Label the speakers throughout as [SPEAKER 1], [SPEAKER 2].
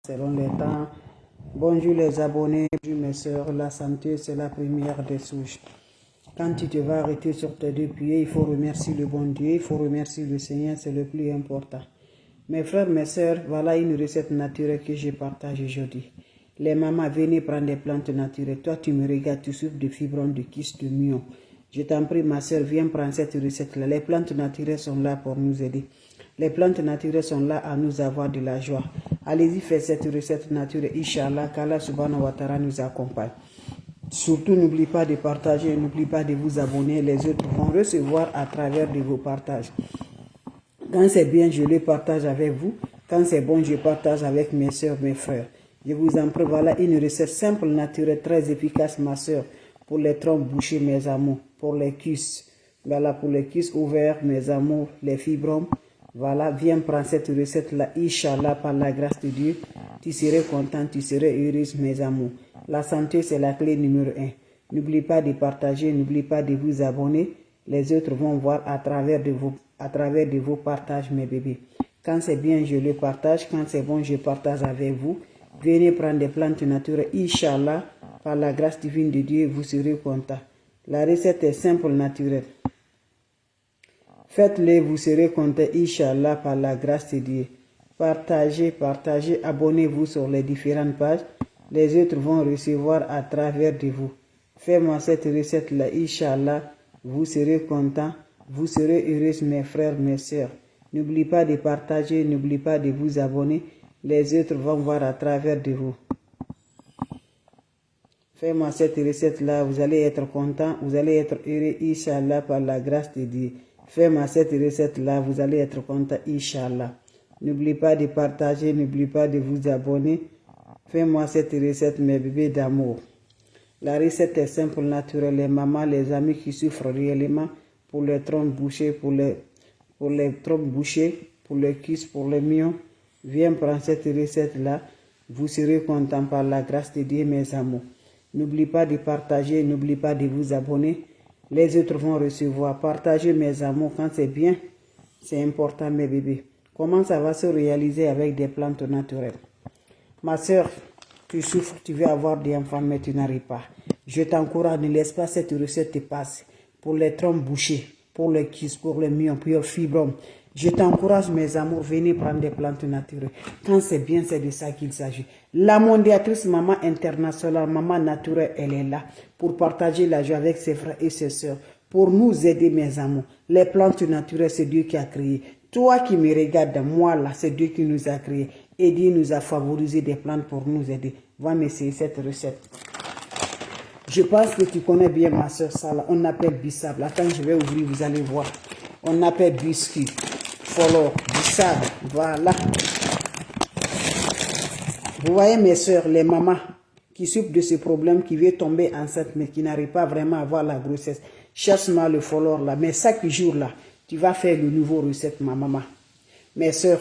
[SPEAKER 1] selon les temps. Bonjour les abonnés, bonjour mes soeurs, la santé c'est la première des souches. Quand tu te vas arrêter sur tes deux pieds, il faut remercier le bon Dieu, il faut remercier le Seigneur, c'est le plus important. Mes frères, mes soeurs, voilà une recette naturelle que je partage aujourd'hui. Les mamans, venez prendre des plantes naturelles. Toi, tu me regardes, tu souffres de fibromes, de kystes, de myons. Je t'en prie, ma soeur, viens prendre cette recette-là. Les plantes naturelles sont là pour nous aider. Les plantes naturelles sont là à nous avoir de la joie. Allez-y, faites cette recette naturelle. Inch'Allah, qu'Allah subhanahu wa ta'ala nous accompagne. Surtout, n'oublie pas de partager, n'oublie pas de vous abonner. Les autres vont recevoir à travers de vos partages. Quand c'est bien, je le partage avec vous. Quand c'est bon, je partage avec mes soeurs, mes frères. Je vous en prie, voilà une recette simple, naturelle, très efficace, ma soeur. Pour les trompes bouchées, mes amours. Pour les cuisses. Voilà, pour les cuisses ouvertes, mes amours, les fibromes. Voilà, viens prendre cette recette-là, Inch'Allah, par la grâce de Dieu. Tu serais content, tu serais heureuse, mes amours. La santé, c'est la clé numéro 1. N'oublie pas de partager, n'oublie pas de vous abonner. Les autres vont voir à travers de vos partages, mes bébés. Quand c'est bien, je le partage. Quand c'est bon, je partage avec vous. Venez prendre des plantes naturelles, Inch'Allah, par la grâce divine de Dieu, vous serez content. La recette est simple, naturelle. Faites-le, vous serez content, Inch'Allah, par la grâce de Dieu. Partagez, partagez, abonnez-vous sur les différentes pages. Les autres vont recevoir à travers de vous. Faites-moi cette recette-là, Inch'Allah, vous serez content, vous serez heureux, mes frères, mes sœurs. N'oubliez pas de partager, n'oubliez pas de vous abonner. Les autres vont voir à travers de vous. Faites-moi cette recette-là, vous allez être content, vous allez être heureux, Inch'Allah, par la grâce de Dieu. Faites-moi cette recette-là, vous allez être content, Inch'Allah. N'oubliez pas de partager, n'oubliez pas de vous abonner. Faites-moi cette recette, mes bébés d'amour. La recette est simple, naturelle. Les mamans, les amis qui souffrent réellement pour les trompes bouchées, pour les trompes bouchées, pour les cuisses, pour les myons. Viens prendre cette recette-là. Vous serez content par la grâce de Dieu, mes amours. N'oubliez pas de partager, n'oubliez pas de vous abonner. Les autres vont recevoir. Partagez, mes amours, quand c'est bien. C'est important, mes bébés. Comment ça va se réaliser avec des plantes naturelles? Ma soeur, tu souffres, tu veux avoir des enfants, mais tu n'arrives pas. Je t'encourage, ne laisse pas cette recette te passer. Pour les trompes bouchées, pour les kystes, pour les myons, pour les fibromes. Je t'encourage, mes amours, venez prendre des plantes naturelles. Quand c'est bien, c'est de ça qu'il s'agit. La mondiatrice Maman Internationale, Maman Naturelle, elle est là pour partager la joie avec ses frères et ses sœurs, pour nous aider, mes amours. Les plantes naturelles, c'est Dieu qui a créé. Toi qui me regardes, moi là, c'est Dieu qui nous a créé. Et Dieu nous a favorisé des plantes pour nous aider. Va m'essayer cette recette. Je pense que tu connais bien ma soeur Sala. On appelle bissable. Attends, je vais ouvrir, vous allez voir. On appelle biscuit. Follow, bissable. Voilà. Vous voyez mes soeurs, les mamans qui souffrent de ce problème, qui veulent tomber enceinte, mais qui n'arrivent pas vraiment à avoir la grossesse. Cherche-moi le follow là. Mais chaque jour là, tu vas faire le nouveau recette, ma maman. Mes soeurs,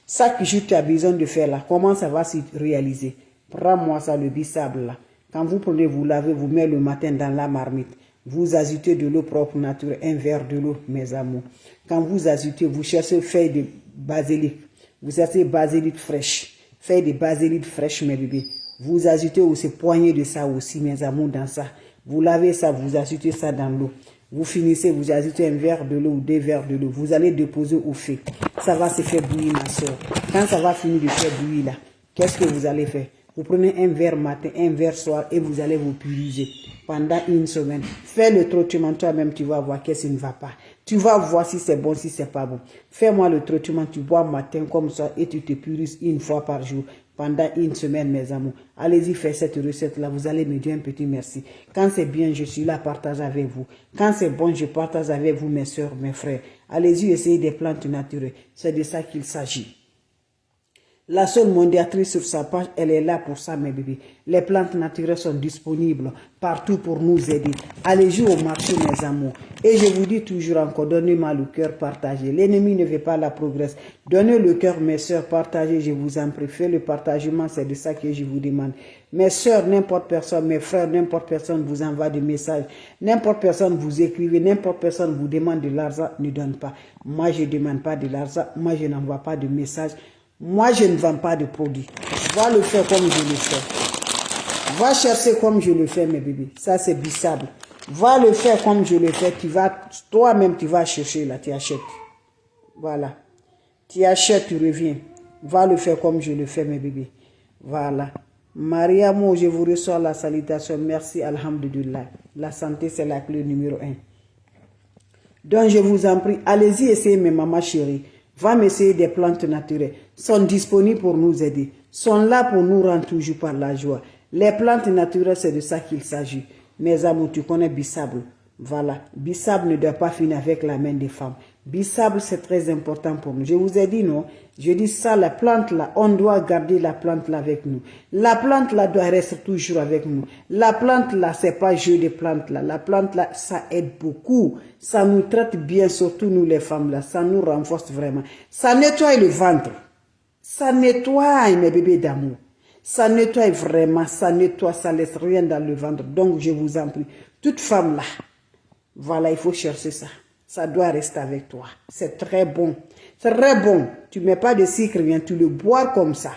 [SPEAKER 1] chaque jour tu as besoin de faire là. Comment ça va se réaliser? Prends-moi ça, le bissable là. Quand vous prenez, vous lavez, vous mettez le matin dans la marmite. Vous ajoutez de l'eau propre naturelle, un verre de l'eau, mes amours. Quand vous ajoutez, vous cherchez feuilles de basilic. Vous cherchez basilic fraîche. Feuilles de basilic fraîche, mes bébés. Vous ajoutez aussi poignée de ça aussi, mes amours, dans ça. Vous lavez ça, vous ajoutez ça dans l'eau. Vous finissez, vous ajoutez un verre de l'eau ou 2 verres de l'eau. Vous allez déposer au feu. Ça va se faire bouillir, ma soeur. Quand ça va finir de faire bouillir là, qu'est-ce que vous allez faire? Vous prenez un verre matin, un verre soir et vous allez vous purifier pendant une semaine. Fais le traitement toi-même, tu vas voir qu'est-ce qui ne va pas. Tu vas voir si c'est bon, si c'est pas bon. Fais-moi le traitement, tu bois matin comme ça et tu te purifies une fois par jour pendant une semaine, mes amours. Allez-y, faites cette recette-là, vous allez me dire un petit merci. Quand c'est bien, je suis là, partage avec vous. Quand c'est bon, je partage avec vous, mes soeurs, mes frères. Allez-y, essayez des plantes naturelles. C'est de ça qu'il s'agit. La seule mondiatrice sur sa page, elle est là pour ça, mes bébés. Les plantes naturelles sont disponibles partout pour nous aider. Allez-y au marché, mes amours. Et je vous dis toujours encore, donnez-moi le cœur, partagez. L'ennemi ne veut pas la progresse. Donnez le cœur, mes soeurs, partagez, je vous en prie. Faites le partagement, c'est de ça que je vous demande. Mes soeurs, n'importe personne, mes frères, n'importe personne vous envoie des messages. N'importe personne vous écrivez, n'importe personne vous demande de l'argent, ne donne pas. Moi, je ne demande pas de l'argent, moi, je n'envoie pas de messages. Moi, je ne vends pas de produits. Va le faire comme je le fais. Va chercher comme je le fais, mes bébés. Ça, c'est bissable. Va le faire comme je le fais. Toi-même, tu vas chercher là, tu achètes. Voilà. Tu achètes, tu reviens. Va le faire comme je le fais, mes bébés. Voilà. Mariamo, je vous reçois la salutation. Merci, alhamdulillah. La santé, c'est la clé numéro 1. Donc, je vous en prie, allez-y essayer, mes mamans chéries. Va m'essayer des plantes naturelles. Sont disponibles pour nous aider. Sont là pour nous rendre toujours par la joie. Les plantes naturelles, c'est de ça qu'il s'agit. Mes amours, tu connais Bissable. Voilà. Bissable ne doit pas finir avec la main des femmes. Bissable, c'est très important pour nous. Je vous ai dit, non? Je dis ça, la plante là, on doit garder la plante là avec nous. La plante là doit rester toujours avec nous. La plante là, c'est pas jeu de plante là. La plante là, ça aide beaucoup. Ça nous traite bien, surtout nous les femmes là. Ça nous renforce vraiment. Ça nettoie le ventre. Ça nettoie mes bébés d'amour. Ça nettoie vraiment, ça nettoie, ça laisse rien dans le ventre. Donc, je vous en prie, toute femme là, voilà, il faut chercher ça. Ça doit rester avec toi. C'est très bon. Très bon. Tu ne mets pas de sucre, bien, tu le bois comme ça.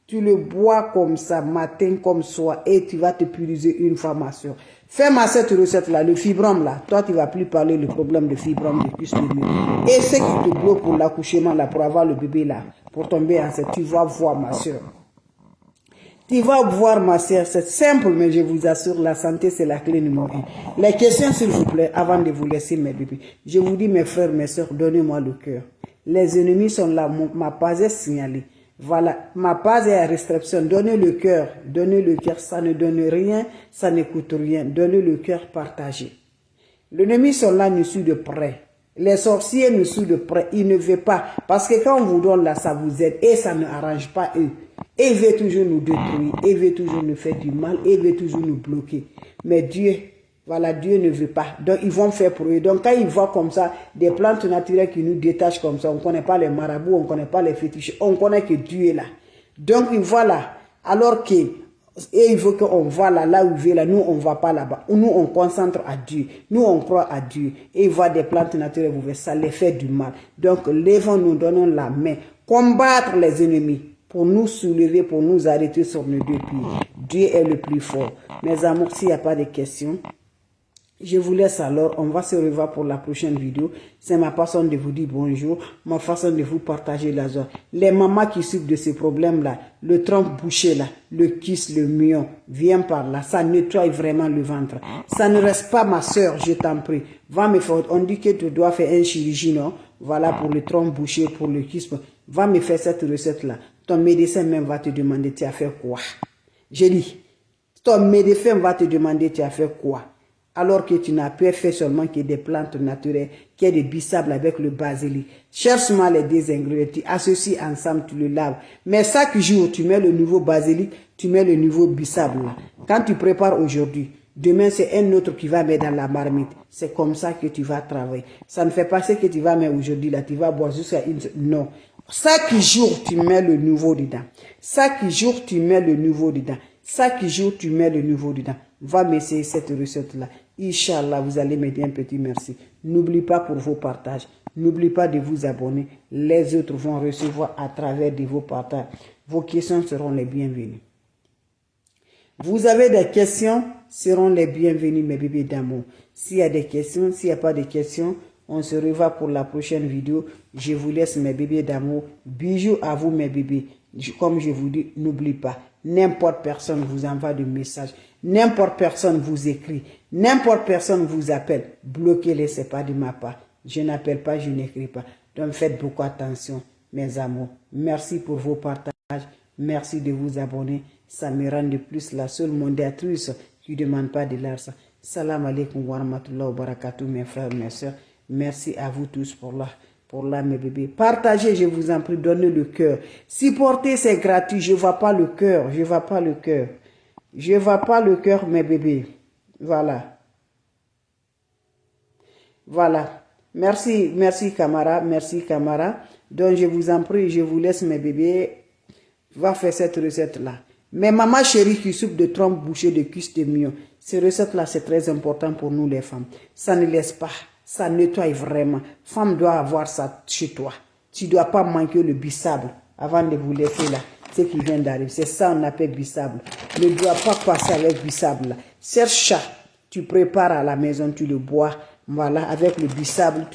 [SPEAKER 1] Tu le bois comme ça, matin comme soir, et tu vas te purifier une fois, ma soeur. Fais-moi cette recette-là, le fibrome là. Toi, tu ne vas plus parler du problème de fibrome de cuisse de mieux. Et ce qui te bloque pour l'accouchement là, pour avoir le bébé là, pour tomber enceinte, tu vas voir, ma soeur. Tu vas voir, ma soeur, c'est simple, mais je vous assure, la santé, c'est la clé numéro 1. Les questions, s'il vous plaît, avant de vous laisser, mes bébés. Je vous dis, mes frères, mes soeurs, donnez-moi le cœur. Les ennemis sont là, ma page est signalée. Voilà, ma page est à restriction. Donnez le cœur, ça ne donne rien, ça ne coûte rien. Donnez le cœur partagé. L'ennemi sont là, nous suivent de près. Les sorciers nous suivent de près, ils ne veulent pas. Parce que quand on vous donne là, ça vous aide et ça ne arrange pas eux. Et il veut toujours nous détruire, et il veut toujours nous faire du mal, et il veut toujours nous bloquer. Mais Dieu, voilà, Dieu ne veut pas. Donc, ils vont faire pour eux. Donc, quand ils voient comme ça, des plantes naturelles qui nous détachent comme ça, on ne connaît pas les marabouts, on ne connaît pas les fétiches, on connaît que Dieu est là. Donc, voilà, alors que, et il veut qu'on voit là où il veut là, nous, on ne va pas là-bas. Nous, on concentre à Dieu. Nous, on croit à Dieu. Et il voit des plantes naturelles, vous voyez, ça les fait du mal. Donc, lèvons-nous, donnons la main, combattre les ennemis, pour nous soulever, pour nous arrêter sur nos deux pieds. Dieu est le plus fort. Mes amours, s'il n'y a pas de questions, je vous laisse alors. On va se revoir pour la prochaine vidéo. C'est ma façon de vous dire bonjour, ma façon de vous partager la joie. Les mamans qui souffrent de ces problèmes-là, le trompe bouché là, le kiss, le mion, viens par là. Ça nettoie vraiment le ventre. Ça ne reste pas, ma soeur, je t'en prie. Va me faire. On dit que tu dois faire un chirurgie, non? Voilà, pour le trompe bouché, pour le kiss. Va me faire cette recette-là. Ton médecin même va te demander, tu as fait quoi? J'ai dit, ton médecin va te demander, tu as fait quoi? Alors que tu n'as pas fait seulement que des plantes naturelles, qu'il y a des bissables avec le basilic. Cherche-moi les deux ingrédients, tu associes ensemble, tu le laves. Mais chaque jour, tu mets le nouveau basilic, tu mets le nouveau bissable là. Quand tu prépares aujourd'hui, demain c'est un autre qui va mettre dans la marmite. C'est comme ça que tu vas travailler. Ça ne fait pas ce que tu vas mettre aujourd'hui là, tu vas boire jusqu'à une... Non. Chaque jour, tu mets le nouveau dedans. Chaque jour, tu mets le nouveau dedans. Chaque jour, tu mets le nouveau dedans. Va m'essayer cette recette-là. Inch'Allah, vous allez m'aider un petit merci. N'oublie pas pour vos partages. N'oublie pas de vous abonner. Les autres vont recevoir à travers de vos partages. Vos questions seront les bienvenues. Vous avez des questions, seront les bienvenues, mes bébés d'amour. S'il y a des questions, s'il n'y a pas de questions, on se revoit pour la prochaine vidéo. Je vous laisse, mes bébés d'amour. Bisous à vous, mes bébés. Comme je vous dis, n'oublie pas. N'importe personne vous envoie des messages. N'importe personne vous écrit. N'importe personne vous appelle. Bloquez-les, ce n'est pas de ma part. Je n'appelle pas, je n'écris pas. Donc faites beaucoup attention, mes amours. Merci pour vos partages. Merci de vous abonner. Ça me rend de plus la seule modératrice qui ne demande pas de l'argent. Salam alaikum wa rahmatullahi wa barakatuh, mes frères, mes soeurs. Merci à vous tous pour là, mes bébés. Partagez, je vous en prie, donnez le cœur. Supporter, c'est gratuit. Je ne vois pas le cœur. Je ne vois pas le cœur. Je ne vois pas le cœur, mes bébés. Voilà. Voilà. Merci, merci, Camara. Merci, Camara. Donc, je vous en prie, je vous laisse, mes bébés. Va faire cette recette-là. Mais maman chérie qui souffre de trompe bouchée de cuisse de mion, ces recettes-là, c'est très important pour nous, les femmes. Ça ne laisse pas. Ça nettoie vraiment. Femme doit avoir ça chez toi. Tu ne dois pas manquer le bissable. avant de vous laisser là, ce qui vient d'arriver. C'est ça on appelle bissable. Ne dois pas passer avec bissable là. Ce chat, tu prépares à la maison, tu le bois, voilà, avec le bissable,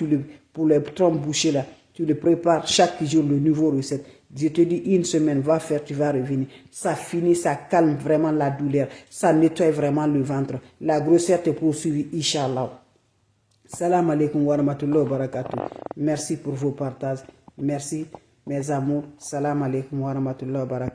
[SPEAKER 1] pour les trompes bouchées là, tu le prépares chaque jour, le nouveau recette. Je te dis, une semaine, va faire, tu vas revenir. Ça finit, ça calme vraiment la douleur. Ça nettoie vraiment le ventre. La grossesse te poursuit, Inch'Allah. Salam alaikum wa rahmatullahi wa barakatuh. Merci pour vos partages. Merci, mes amours. Salam alaikum wa rahmatullahi wa barakatuh.